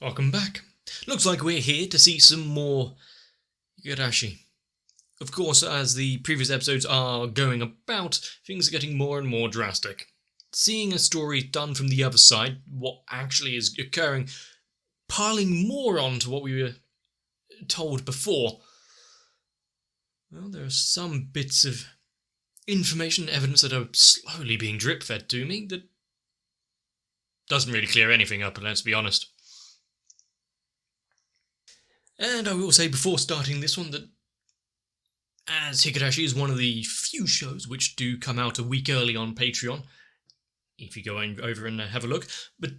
Welcome back. Looks like we're here to see some more Higurashi. Of course, as the previous episodes are going about, things are getting more and more drastic. Seeing a story done from the other side, what actually is occurring, piling more onto what we were told before. Well, there are some bits of information and evidence that are slowly being drip-fed to me that doesn't really clear anything up, let's be honest. And I will say before starting this one that as Higurashi is one of the few shows which do come out a week early on Patreon, if you go over and have a look, but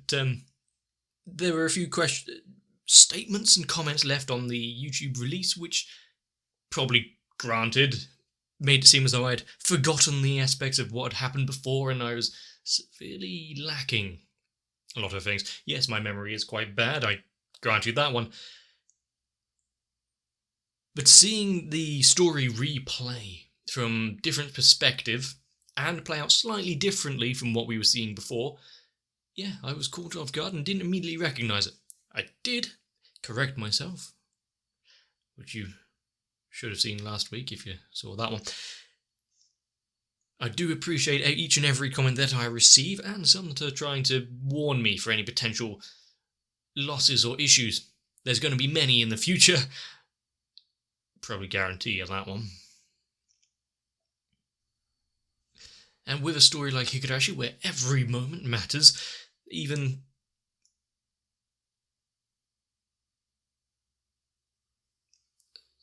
there were a few statements and comments left on the YouTube release which, probably granted, made it seem as though I'd forgotten the aspects of what had happened before and I was severely lacking a lot of things. Yes, my memory is quite bad, I grant you that one. But seeing the story replay from different perspective and play out slightly differently from what we were seeing before, yeah, I was caught off guard and didn't immediately recognise it. I did correct myself, which you should have seen last week if you saw that one. I do appreciate each and every comment that I receive, and some that are trying to warn me for any potential losses or issues. There's going to be many in the future. Probably guarantee you that one. And with a story like Higurashi, where every moment matters, even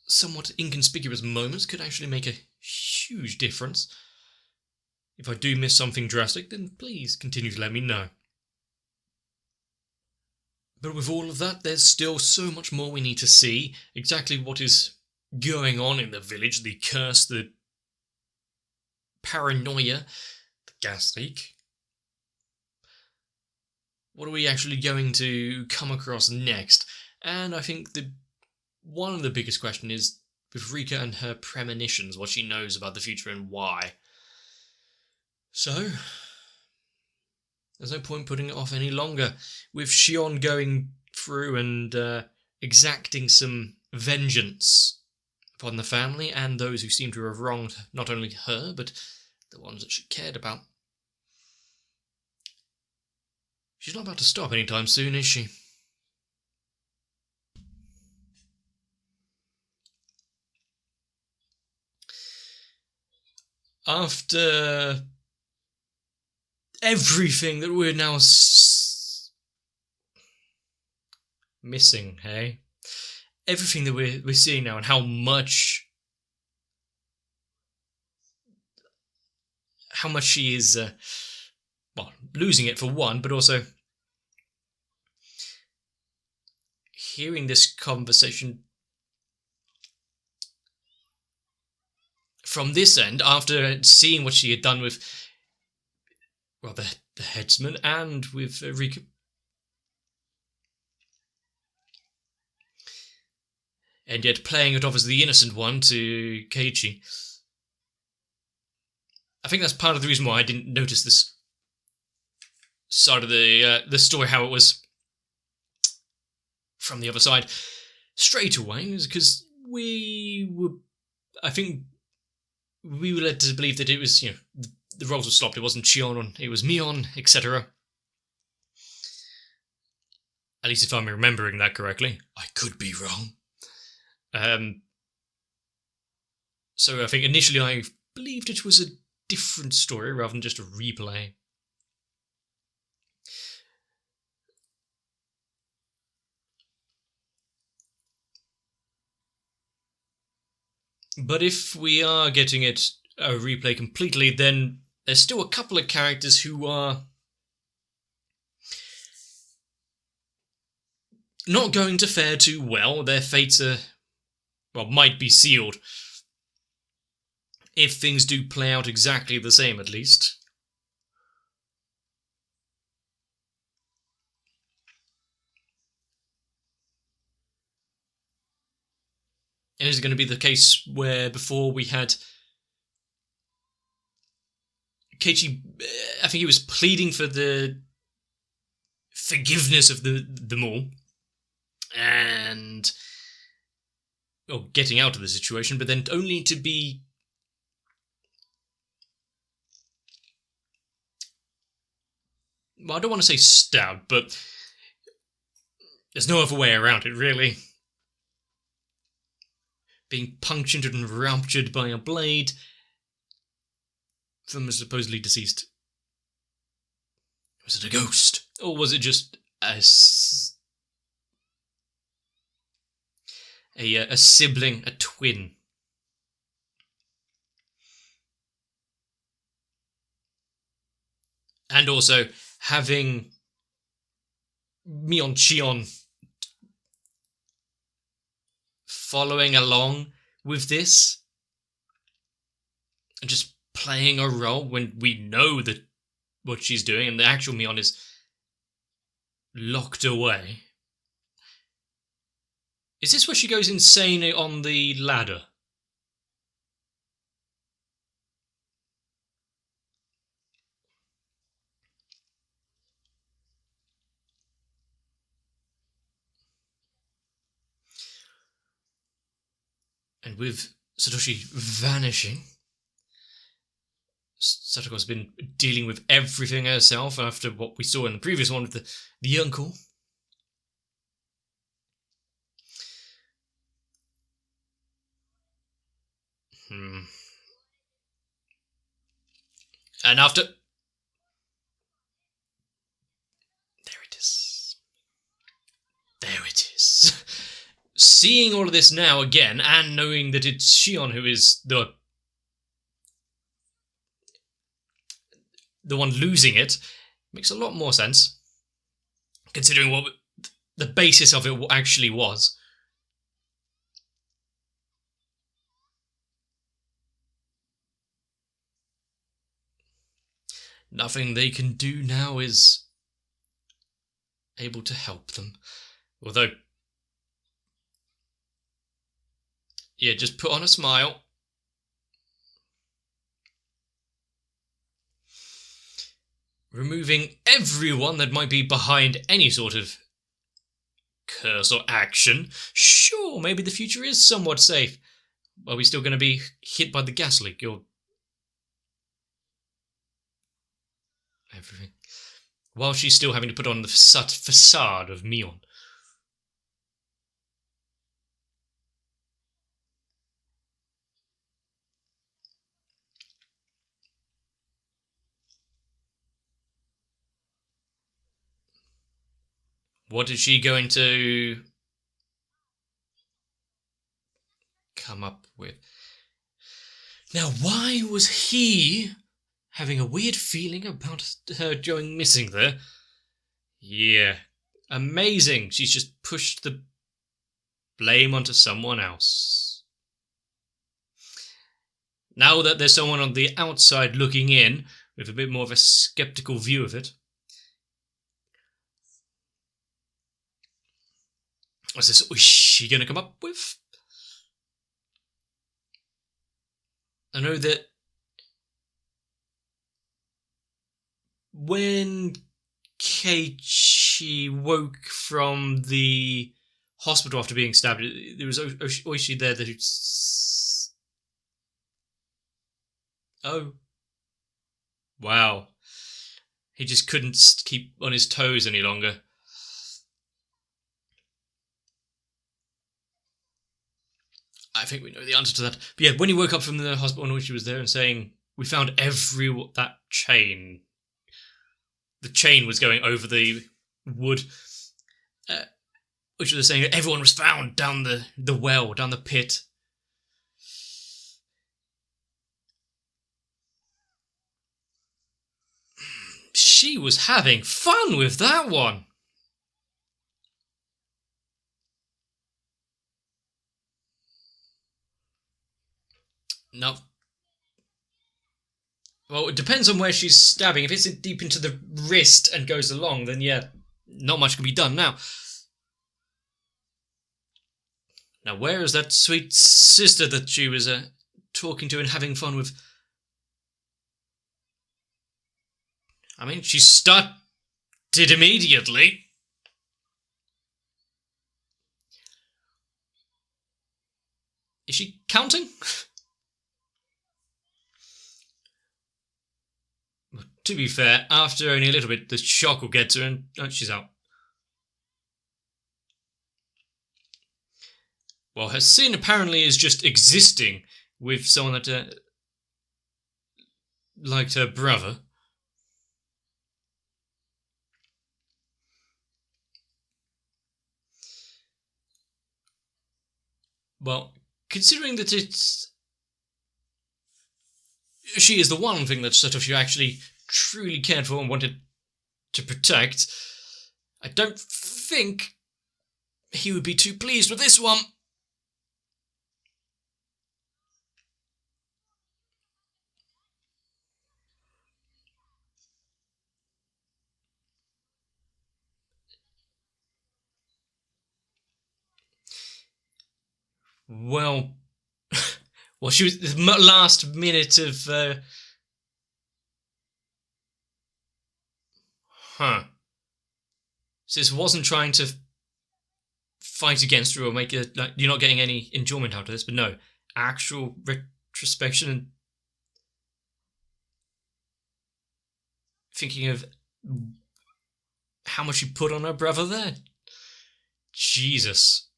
somewhat inconspicuous moments could actually make a huge difference. If I do miss something drastic, then please continue to let me know. But with all of that, there's still so much more we need to see. Exactly what is going on in the village, the curse, the paranoia, the gas leak. What are we actually going to come across next? And I think one of the biggest questions is with Rika and her premonitions, what she knows about the future and why. So, there's no point putting it off any longer. With Shion going through and exacting some vengeance upon the family and those who seem to have wronged not only her, but the ones that she cared about. She's not about to stop anytime soon, is she? After everything that we're now missing, hey? Everything that we're seeing now and how much she is, losing it for one, but also hearing this conversation from this end after seeing what she had done with, the headsman and with Rika. And yet playing it off as the innocent one to Keiichi. I think that's part of the reason why I didn't notice this side of the story, how it was from the other side straight away, is because I think we were led to believe that it was, the roles were swapped. It wasn't Shion, it was Mion, etc. At least if I'm remembering that correctly. I could be wrong. So I think initially I believed it was a different story rather than just a replay. But if we are getting it a replay completely, then there's still a couple of characters who are not going to fare too well. Their fates might be sealed. If things do play out exactly the same, at least. And is it going to be the case where before we had Keiichi, I think he was pleading for the forgiveness of them all, and getting out of the situation, but then only to be I don't want to say stabbed, but there's no other way around it, really. Being punctured and ruptured by a blade from a supposedly deceased. Was it a ghost? Or was it just a sibling, a twin? And also having Mion-Chion following along with this and just playing a role when we know that what she's doing and the actual Mion is locked away. Is this where she goes insane on the ladder? And with Satoshi vanishing, Satoko's been dealing with everything herself after what we saw in the previous one with the uncle. And after... There it is. There it is. Seeing all of this now again, and knowing that it's Shion who is the one losing it, makes a lot more sense, considering what the basis of it actually was. Nothing they can do now is able to help them. Although, yeah, just put on a smile. Removing everyone that might be behind any sort of curse or action. Sure, maybe the future is somewhat safe. Are we still going to be hit by the gas leak or everything? While she's still having to put on the facade of Mion. What is she going to come up with? Now, why was he having a weird feeling about her going missing there? Yeah, amazing. She's just pushed the blame onto someone else. Now that there's someone on the outside looking in with a bit more of a skeptical view of it, what's this? Is she going to come up with? I know that when Keiichi woke from the hospital after being stabbed, there was Oishi there that... Oh. Wow. He just couldn't keep on his toes any longer. I think we know the answer to that. But yeah, when he woke up from the hospital and Oishi was there and saying, we found that chain. The chain was going over the wood. Which was saying that everyone was found down the well, down the pit. She was having fun with that one. No. Well, it depends on where she's stabbing. If it's deep into the wrist and goes along, then yeah, not much can be done now. Now, where is that sweet sister that she was talking to and having fun with? I mean, she started immediately. Is she counting? To be fair, after only a little bit, the shock will get to her and she's out. Well, her sin apparently is just existing with someone that liked her brother. Well, considering that she is the one thing that sort of she actually truly cared for and wanted to protect, I don't think he would be too pleased with this one. Well, she was the last minute of. Sis wasn't trying to fight against her or make it like you're not getting any enjoyment out of this, but no, actual retrospection and thinking of how much she put on her brother there. Jesus.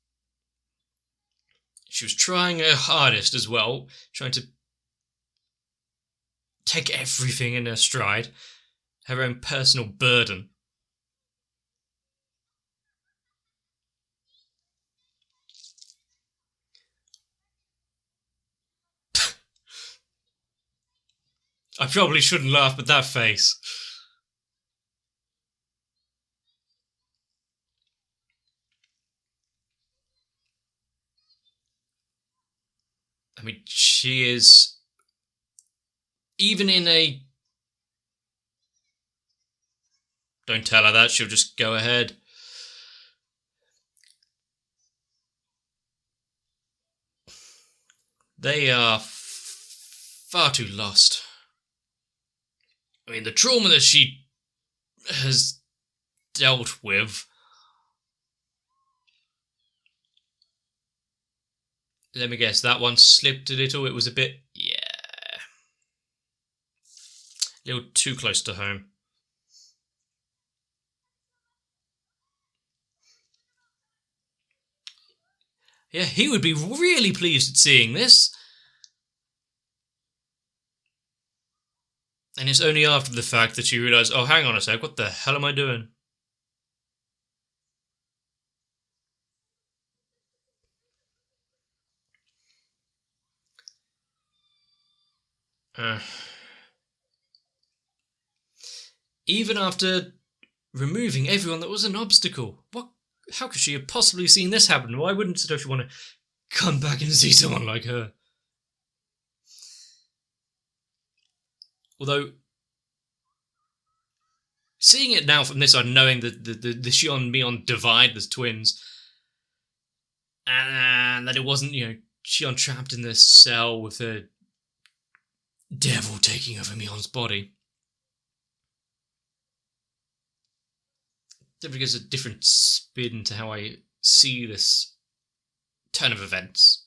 She was trying her hardest as well, trying to take everything in her stride, her own personal burden. I probably shouldn't laugh at that face. I mean, she is... Even in a... Don't tell her that, she'll just go ahead. They are far too lost. I mean, the trauma that she has dealt with... Let me guess, that one slipped a little. It was a bit... Yeah. A little too close to home. Yeah, he would be really pleased at seeing this. And it's only after the fact that you realise, oh, hang on a sec, what the hell am I doing? Even after removing everyone that was an obstacle, how could she have possibly seen this happen? Why wouldn't Satoshi want to come back and see someone like her? Although, seeing it now from this side, knowing that the Shion Mion divide as twins, and that it wasn't, Shion trapped in this cell with a devil taking over Mion's body. Definitely gives a different spin to how I see this turn of events.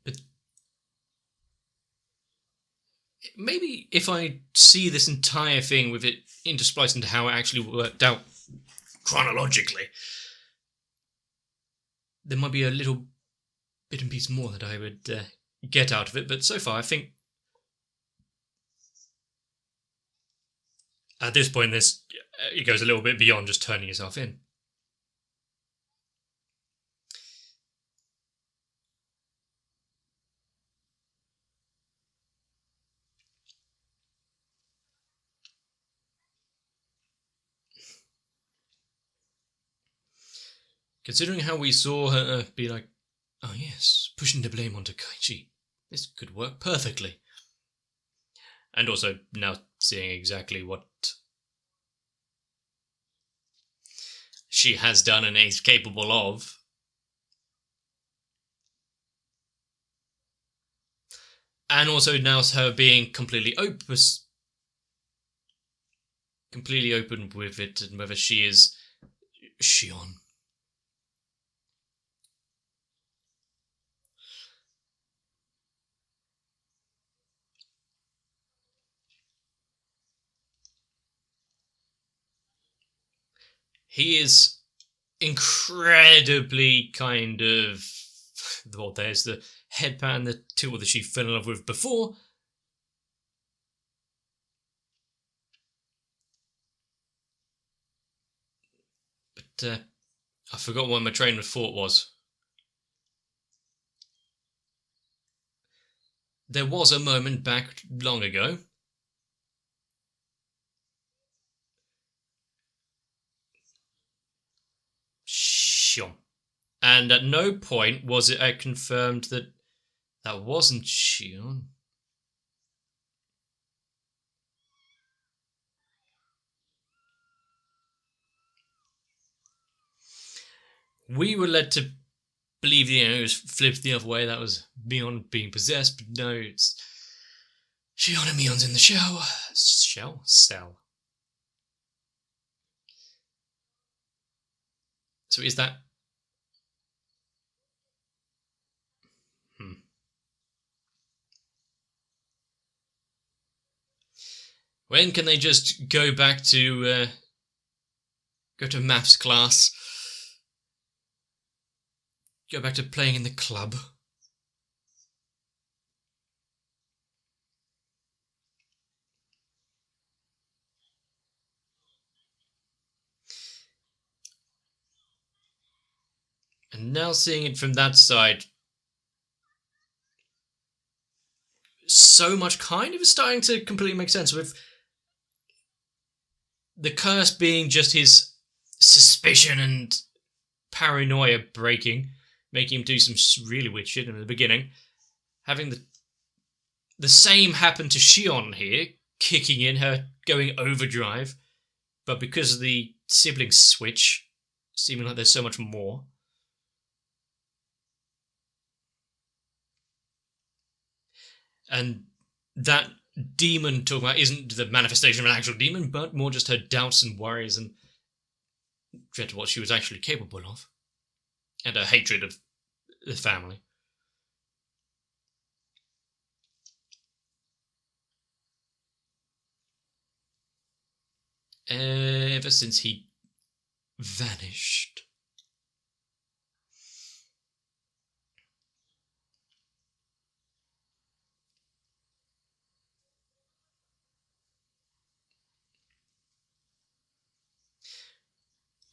But maybe if I see this entire thing with it interspliced into how it actually worked out chronologically, there might be a little bit and piece more that I would get out of it. But so far, I think at this point, it goes a little bit beyond just turning yourself in. Considering how we saw her be like, oh yes, pushing the blame onto Kaichi, this could work perfectly. And also now seeing exactly what she has done and is capable of. And also now her being completely open with it, and whether she is Shion. He is incredibly kind of... Well, there's the headband, the tool that she fell in love with before. But I forgot what my train of thought was. There was a moment back long ago. Shion. And at no point was it confirmed that that wasn't Shion. We were led to believe, it was flipped the other way. That was Mion being possessed, but no, it's Shion and Mion's in the cell. So is that... When can they just go back to maths class? Go back to playing in the club? And now seeing it from that side, so much kind of starting to completely make sense, with the curse being just his suspicion and paranoia breaking, making him do some really weird shit in the beginning. Having the same happen to Shion here, kicking in, her going overdrive, but because of the sibling switch, seeming like there's so much more. And that demon talking about isn't the manifestation of an actual demon, but more just her doubts and worries and dread to what she was actually capable of. And her hatred of the family. Ever since he vanished.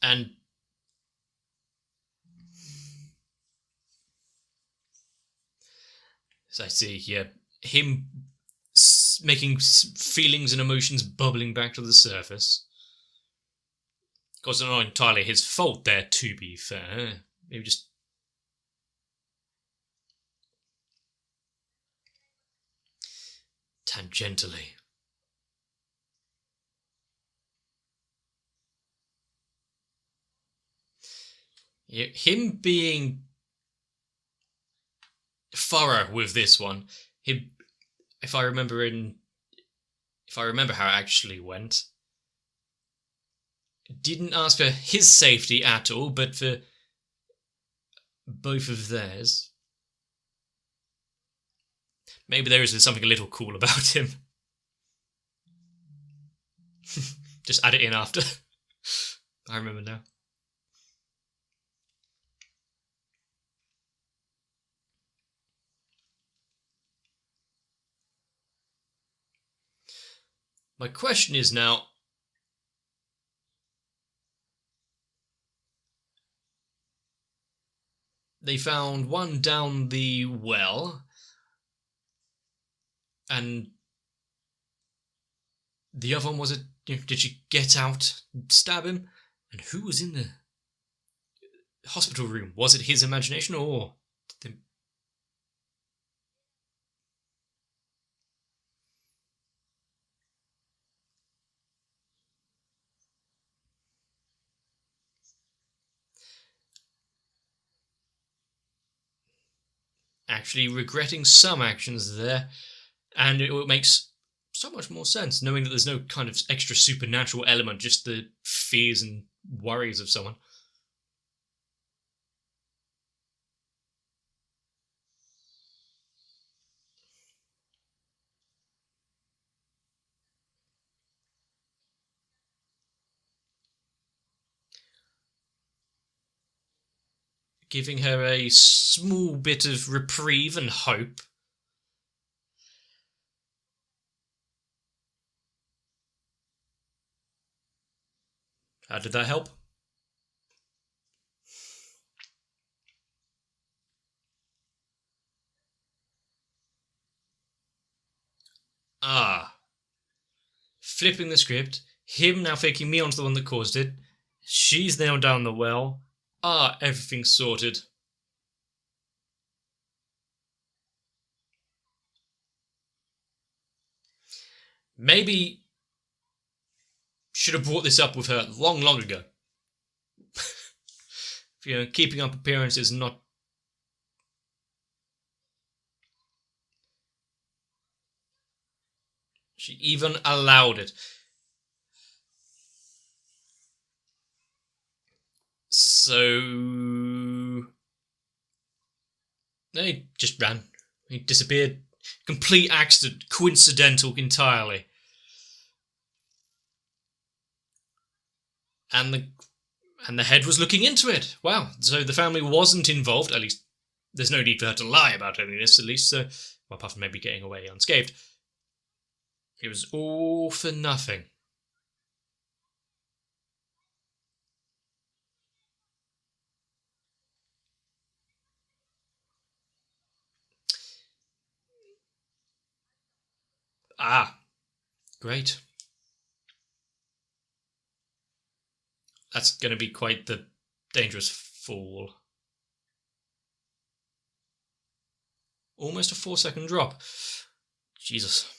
And as I see here, him making feelings and emotions bubbling back to the surface. Of course, not entirely his fault there, to be fair. Maybe just... tangentially. Yeah, him being thorough with this one, if I remember how it actually went, didn't ask for his safety at all, but for both of theirs. Maybe there is something a little cool about him. Just add it in after. I remember now. My question is now, they found one down the well, and the other one, was it... did she get out and stab him? And who was in the hospital room? Was it his imagination, or did they... actually regretting some actions there, and it makes so much more sense knowing that there's no kind of extra supernatural element, just the fears and worries of someone. Giving her a small bit of reprieve and hope. How did that help? Ah. Flipping the script, him now faking me onto the one that caused it, she's now down the well. Ah, everything's sorted. Maybe should have brought this up with her long, long ago. Keeping up appearances and not. She even allowed it. So. He just ran. He disappeared. Complete accident. Coincidental entirely. And the head was looking into it. Wow. So the family wasn't involved. At least there's no need for her to lie about any of this, at least. So, well, apart from maybe getting away unscathed. It was all for nothing. Ah, great. That's going to be quite the dangerous fall. Almost a 4-second drop. Jesus.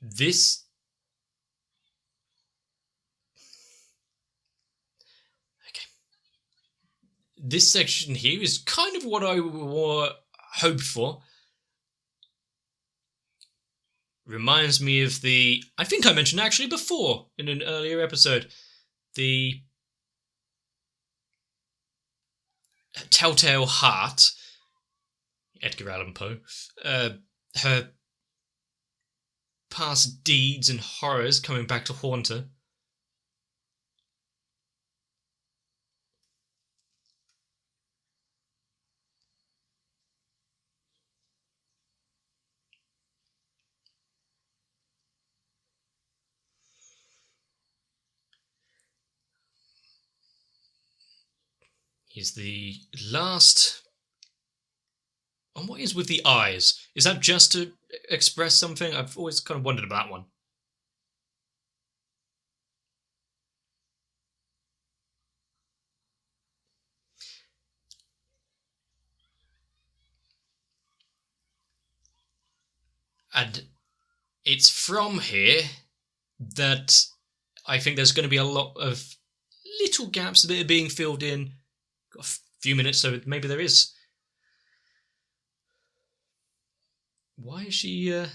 This. Okay. This section here is kind of what I hoped for. Reminds me of the. I think I mentioned actually before in an earlier episode. The Telltale Heart. Edgar Allan Poe. Her past deeds and horrors coming back to haunt her. Is the last. And what is with the eyes? Is that just to express something? I've always kind of wondered about that one. And it's from here that I think there's going to be a lot of little gaps that are being filled in. Got a few minutes, so maybe there is. Why is she? I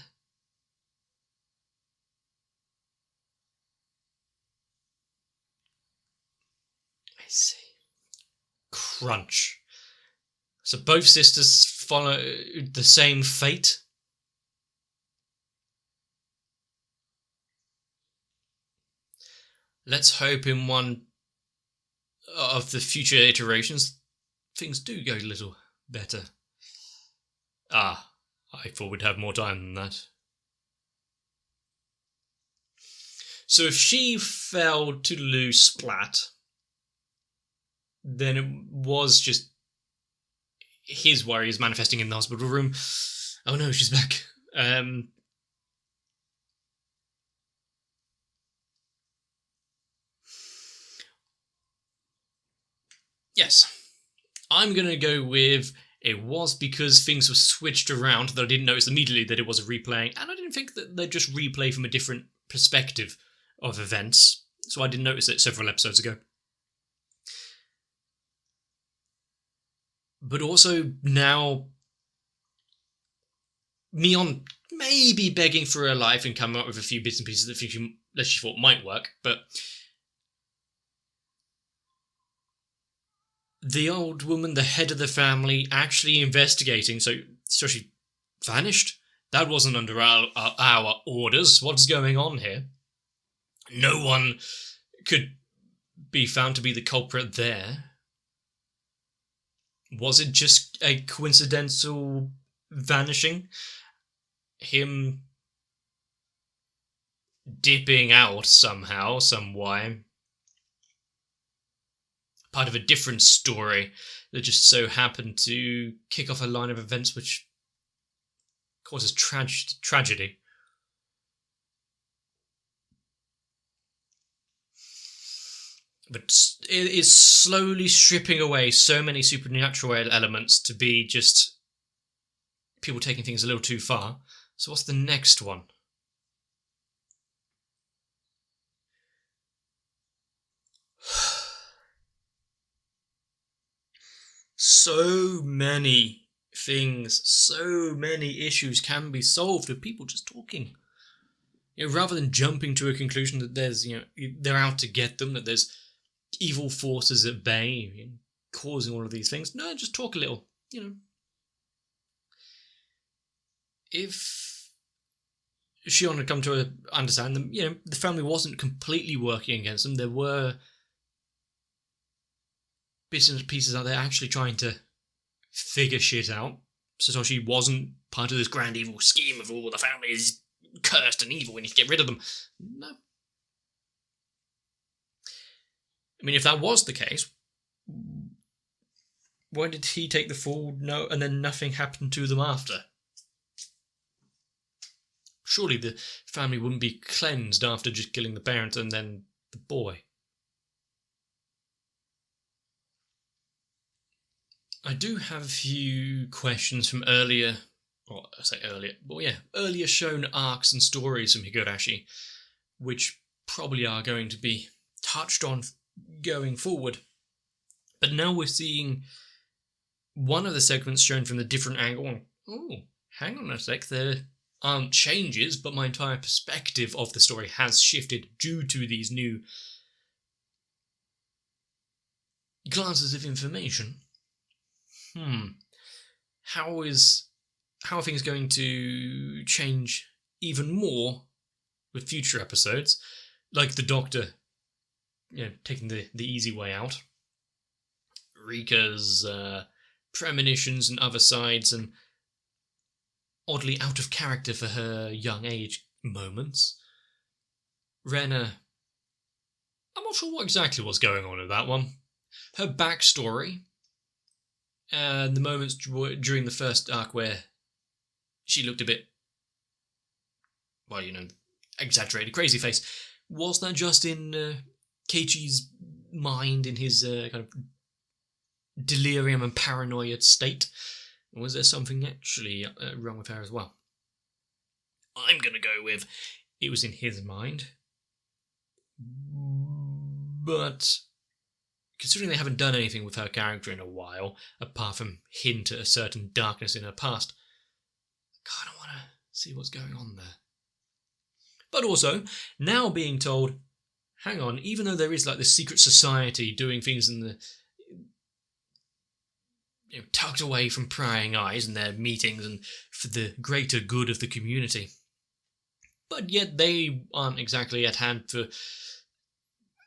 see. Crunch. So both sisters follow the same fate. Let's hope in one of the future iterations things do go a little better. Ah, I thought we'd have more time than that. So if she fell to lose Splat, then it was just his worries manifesting in the hospital room. Oh no, she's back. Yes. I'm going to go with it was because things were switched around that I didn't notice immediately that it was a replaying, and I didn't think that they'd just replay from a different perspective of events, so I didn't notice it several episodes ago. But also now, Mion maybe begging for her life and coming up with a few bits and pieces that she thought might work, but the old woman, the head of the family, actually investigating, so she vanished? That wasn't under our orders. What's going on here? No one could be found to be the culprit there. Was it just a coincidental vanishing? Him dipping out somehow, some way. Part of a different story that just so happened to kick off a line of events which causes tragedy. But it is slowly stripping away so many supernatural elements to be just people taking things a little too far. So what's the next one? So many things, so many issues can be solved with people just talking. Rather than jumping to a conclusion that there's, they're out to get them, that there's evil forces at bay causing all of these things. No, just talk a little, If Shion had come to understand them, the family wasn't completely working against them. There were bits and pieces out there actually trying to figure shit out. Satoshi wasn't part of this grand evil scheme of all the family is cursed and evil, we need to get rid of them. No. I mean, if that was the case, why did he take the fall and then nothing happened to them after? Surely the family wouldn't be cleansed after just killing the parent and then the boy. I do have a few questions from earlier shown arcs and stories from Higurashi, which probably are going to be touched on going forward. But now we're seeing one of the segments shown from a different angle. Oh, hang on a sec, there aren't changes, but my entire perspective of the story has shifted due to these new glances of information. How are things going to change even more with future episodes? Like the Doctor, taking the easy way out. Rika's premonitions and other sides, and oddly out of character for her young age moments. Rena, I'm not sure what exactly was going on with that one. Her backstory, the moments during the first arc where she looked a bit, exaggerated, crazy face. Was that just in Keiichi's mind, in his kind of delirium and paranoid state? Or was there something actually wrong with her as well? I'm going to go with it was in his mind. But considering they haven't done anything with her character in a while, apart from hint at a certain darkness in her past, I kind of want to see what's going on there. But also, now being told, hang on, even though there is like this secret society doing things in the tucked away from prying eyes in their meetings and for the greater good of the community, but yet they aren't exactly at hand for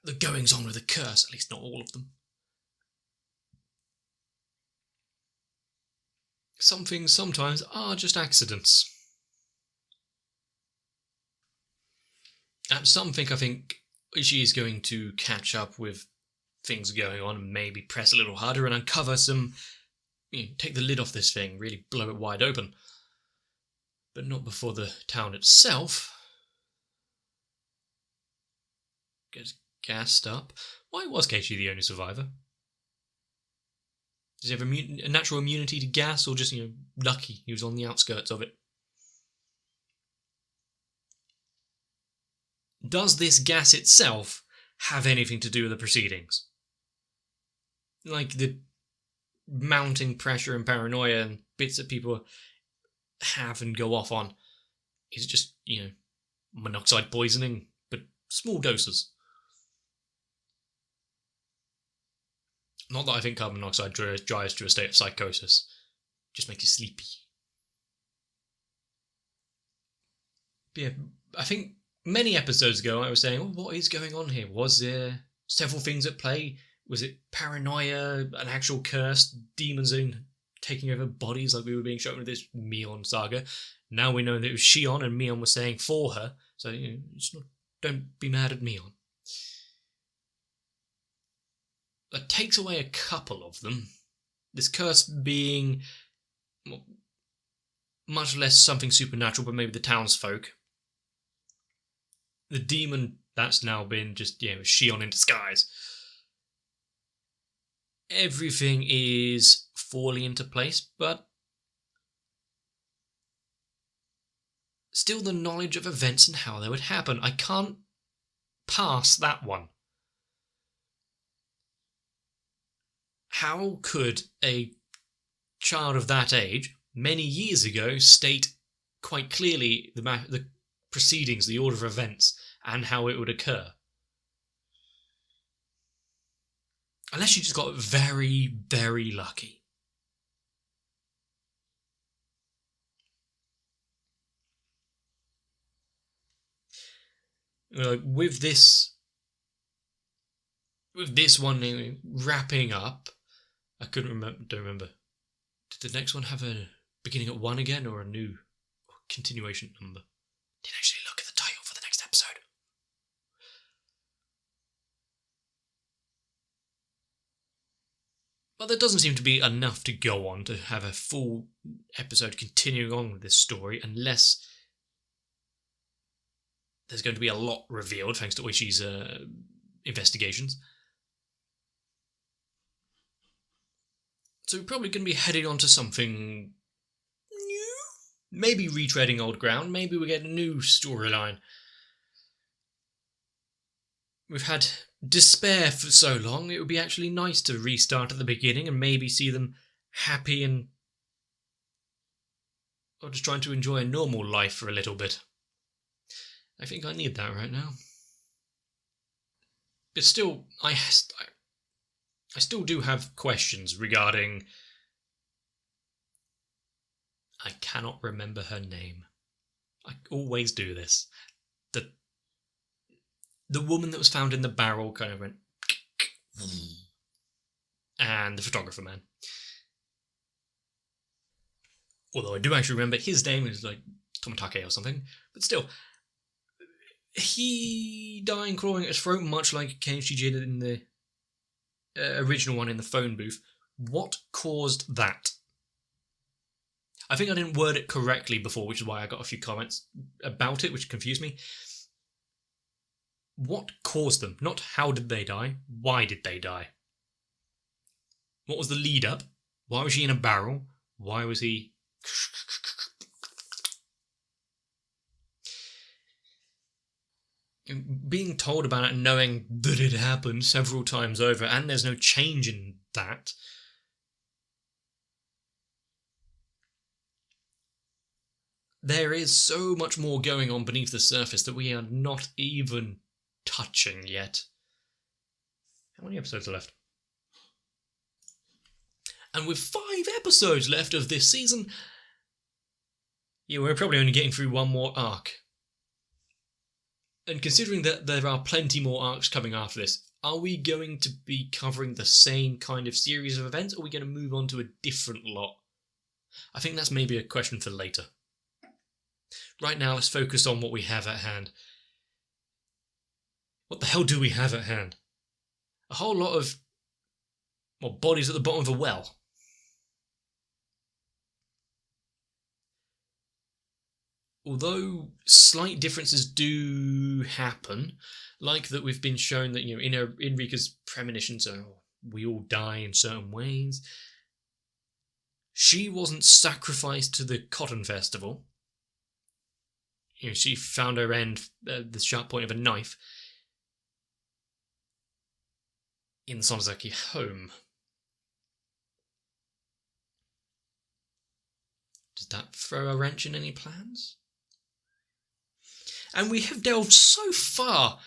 the goings-on with the curse, at least not all of them. Some things sometimes are just accidents. At something, I think she is going to catch up with things going on and maybe press a little harder and uncover some, take the lid off this thing, really blow it wide open. But not before the town itself gets gassed up. Why was Keiichi the only survivor? Does he have a natural immunity to gas, or just, lucky he was on the outskirts of it? Does this gas itself have anything to do with the proceedings? Like the mounting pressure and paranoia and bits that people have and go off on, is it just, monoxide poisoning, but small doses? Not that I think carbon monoxide drives to a state of psychosis. Just makes you sleepy. But yeah, I think many episodes ago I was saying, what is going on here? Was there several things at play? Was it paranoia, an actual curse, demons taking over bodies like we were being shown with this Mion saga? Now we know that it was Shion and Mion was saying for her, so don't be mad at Mion. That takes away a couple of them. This curse being much less something supernatural, but maybe the townsfolk. The demon, that's now been just, Shion in disguise. Everything is falling into place, but still the knowledge of events and how they would happen. I can't pass that one. How could a child of that age, many years ago, state quite clearly the proceedings, the order of events, and how it would occur? Unless you just got very, very lucky. With this one wrapping up, I don't remember. Did the next one have a beginning at 1 again, or a new continuation number? Didn't actually look at the title for the next episode. But there doesn't seem to be enough to go on to have a full episode continuing on with this story, unless there's going to be a lot revealed thanks to Oishi's investigations. So we're probably going to be heading on to something new. Maybe retreading old ground. Maybe we get a new storyline. We've had despair for so long, it would be actually nice to restart at the beginning and maybe see them happy or just trying to enjoy a normal life for a little bit. I think I need that right now. But still, I still do have questions regarding... I cannot remember her name. I always do this. The woman that was found in the barrel kind of went... and the photographer man. Although I do actually remember his name is like Tomatake or something. But still, he dying crawling at his throat, much like Kenichi did in the original one in the phone booth. What caused that? I think I didn't word it correctly before, which is why I got a few comments about it, which confused me. What caused them? Not how did they die, why did they die? What was the lead up? Why was she in a barrel? Why was he... Being told about it and knowing that it happened several times over and there's no change in that... There is so much more going on beneath the surface that we are not even touching yet. How many episodes are left? And with 5 episodes left of this season, yeah, we're probably only getting through one more arc. And considering that there are plenty more arcs coming after this, are we going to be covering the same kind of series of events, or are we going to move on to a different lot? I think that's maybe a question for later. Right now, let's focus on what we have at hand. What the hell do we have at hand? A whole lot of bodies at the bottom of a well. Although slight differences do happen, like that we've been shown that in Rika's premonitions, we all die in certain ways. she wasn't sacrificed to the cotton festival. She found her end at the sharp point of a knife in Sonozaki home. Does that throw a wrench in any plans? And we have delved so far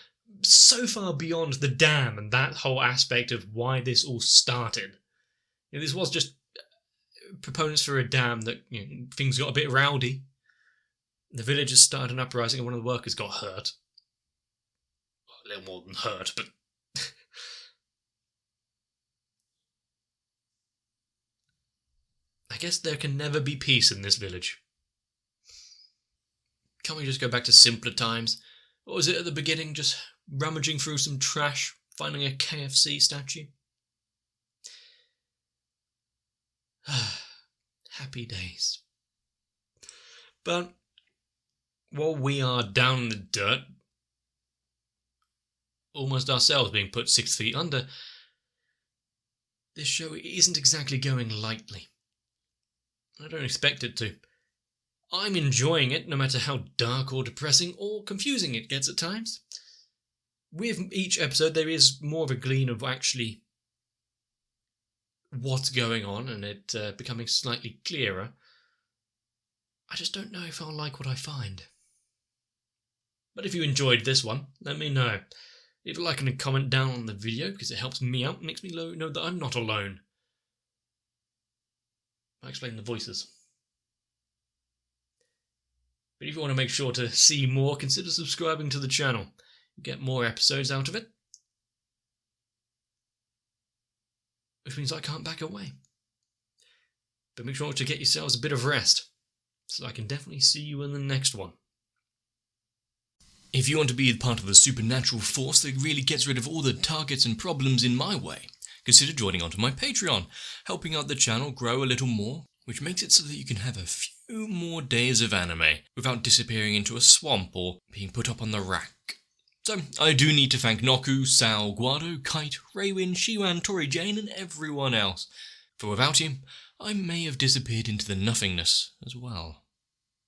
beyond the dam and that whole aspect of why this all started. This was just proponents for a dam that things got a bit rowdy. The villagers started an uprising and one of the workers got hurt. Well, a little more than hurt, but... I guess there can never be peace in this village. Can't we just go back to simpler times? Or was it at the beginning, just rummaging through some trash, finding a KFC statue? Happy days. But while we are down in the dirt, almost ourselves being put 6 feet under, this show isn't exactly going lightly. I don't expect it to. I'm enjoying it, no matter how dark or depressing or confusing it gets at times. With each episode, there is more of a glean of actually what's going on and it becoming slightly clearer. I just don't know if I'll like what I find. But if you enjoyed this one, let me know. Leave a like and a comment down on the video because it helps me out and makes me know that I'm not alone. I'll explain the voices. But if you want to make sure to see more, consider subscribing to the channel. You get more episodes out of it. Which means I can't back away. But make sure to get yourselves a bit of rest, so I can definitely see you in the next one. If you want to be part of the supernatural force that really gets rid of all the targets and problems in my way, consider joining onto my Patreon, helping out the channel grow a little more, which makes it so that you can have a few more days of anime without disappearing into a swamp or being put up on the rack. So, I do need to thank Noku, Sal, Guado, Kite, Raywin, Shiwan, Tori Jane and everyone else, for without you, I may have disappeared into the nothingness as well.